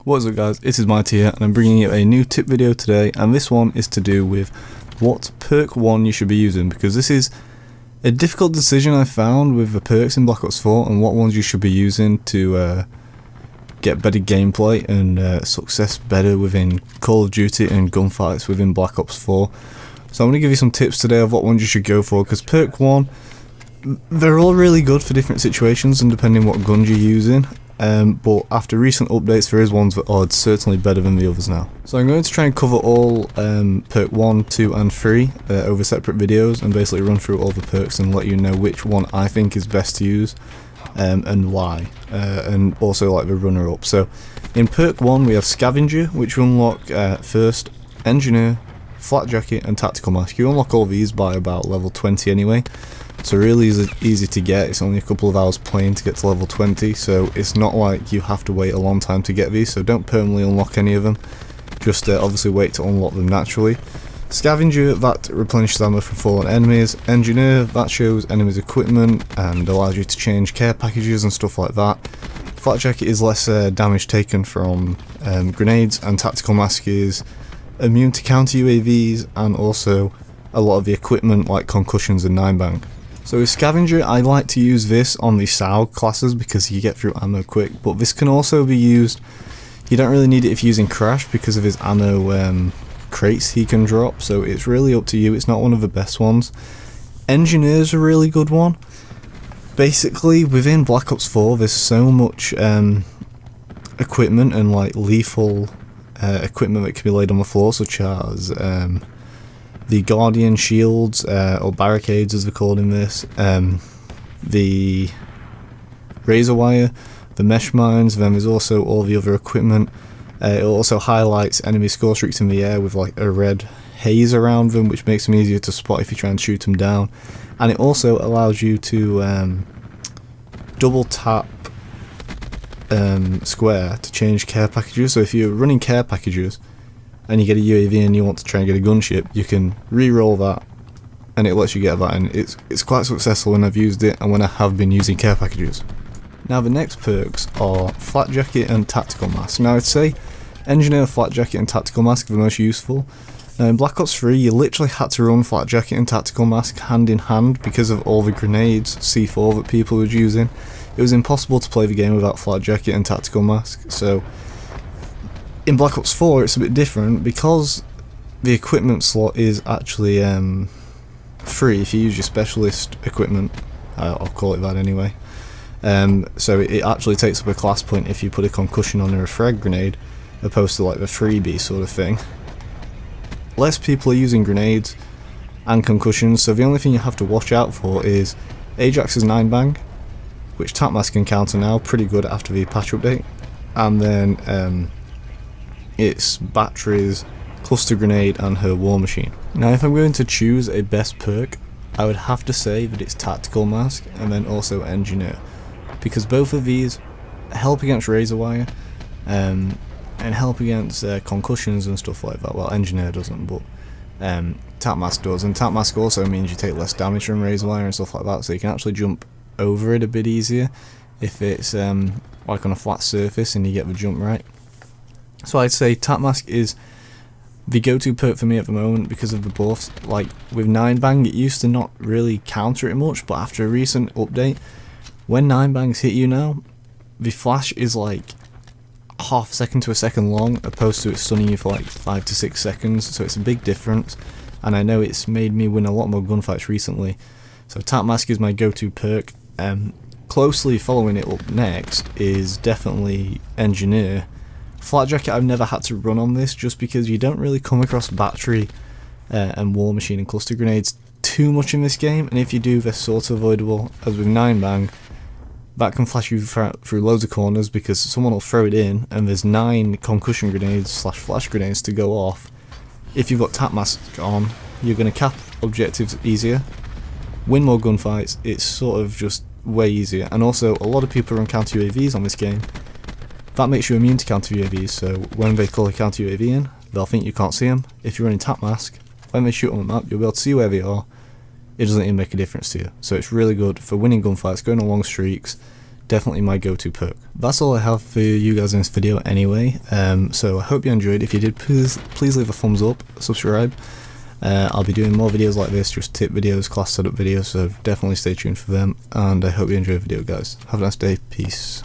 What's up guys, it is Mighty here and I'm bringing you a new tip video today, and this one is to do with what perk 1 you should be using, because this is a difficult decision I found with the perks in Black Ops 4 and what ones you should be using to get better gameplay and success better within Call of Duty and gunfights within Black Ops 4. So I'm going to give you some tips today of what ones you should go for, because perk 1, they're all really good for different situations and depending what guns you're using. But after recent updates there is ones that are certainly better than the others now. So I'm going to try and cover all perk 1, 2 and 3 over separate videos and basically run through all the perks and let you know which one I think is best to use and why, and also like the runner up. So in perk 1 we have Scavenger, which you unlock first Engineer, Flat Jacket and Tactical Mask. You unlock all these by about level 20 anyway. So really easy to get. It's only a couple of hours playing to get to level 20, so it's not like you have to wait a long time to get these, so don't permanently unlock any of them, just obviously wait to unlock them naturally. Scavenger, that replenishes ammo from fallen enemies. Engineer, that shows enemies equipment and allows you to change care packages and stuff like that. Flat Jacket is less damage taken from grenades, and Tactical Mask is immune to counter UAVs and also a lot of the equipment like concussions and 9-bang. So with Scavenger, I like to use this on the SAU classes because you get through ammo quick, but this can also be used, you don't really need it if you're using Crash because of his ammo crates he can drop, so it's really up to you. It's not one of the best ones. Engineer's a really good one. Basically within Black Ops 4 there's so much equipment and like lethal equipment that can be laid on the floor, such as the Guardian shields, or barricades as they're called in this, the razor wire, the mesh mines, then there's also all the other equipment. It also highlights enemy score streaks in the air with like a red haze around them, which makes them easier to spot if you try and shoot them down. And it also allows you to double tap square to change care packages. So if you're running care packages and you get a UAV and you want to try and get a gunship, you can re-roll that and it lets you get that, and it's quite successful when I've used it and when I have been using care packages. Now the next perks are Flat Jacket and Tactical Mask. Now I'd say Engineer, Flat Jacket and Tactical Mask are the most useful. Now in Black Ops 3 you literally had to run Flat Jacket and Tactical Mask hand in hand because of all the grenades, C4 that people were using. It was impossible to play the game without Flat Jacket and Tactical Mask. So in Black Ops 4 it's a bit different because the equipment slot is actually free if you use your specialist equipment. I'll call it that anyway. So it actually takes up a class point if you put a concussion on or a frag grenade, opposed to like the freebie sort of thing. Less people are using grenades and concussions, so the only thing you have to watch out for is Ajax's 9-bang, which Tap Mask can counter now pretty good after the patch update, and then it's Battery's cluster grenade and her war machine. Now if I'm going to choose a best perk, I would have to say that it's Tactical Mask and then also Engineer, because both of these help against razor wire and help against concussions and stuff like that. Well, Engineer doesn't, but Tap Mask does, and Tap Mask also means you take less damage from razor wire and stuff like that, so you can actually jump over it a bit easier if it's like on a flat surface and you get the jump right. So I'd say Tap Mask is the go-to perk for me at the moment because of the buffs. Like with 9-bang it used to not really counter it much, but after a recent update, when 9-bangs hit you now, the flash is like half a second to a second long, opposed to it stunning you for like 5 to 6 seconds, so it's a big difference, and I know it's made me win a lot more gunfights recently. So Tap Mask is my go-to perk. Closely following it up next is definitely Engineer. Flat Jacket I've never had to run on this just because you don't really come across Battery and War Machine and cluster grenades too much in this game, and if you do they're sort of avoidable, as with 9-bang that can flash you through loads of corners because someone will throw it in and there's 9 concussion grenades / flash grenades to go off. If you've got Tap Mask on, you're going to cap objectives easier, win more gunfights, it's sort of just way easier. And also a lot of people run counter UAVs on this game. That makes you immune to counter UAVs, so when they call a counter UAV in, they'll think you can't see them. If you're running Tap Mask, when they shoot on the map, you'll be able to see where they are. It doesn't even make a difference to you. So it's really good for winning gunfights, going on long streaks, definitely my go-to perk. That's all I have for you guys in this video anyway, so I hope you enjoyed. If you did, please leave a thumbs up, subscribe. I'll be doing more videos like this, just tip videos, class setup videos, so definitely stay tuned for them, and I hope you enjoy the video, guys. Have a nice day, peace.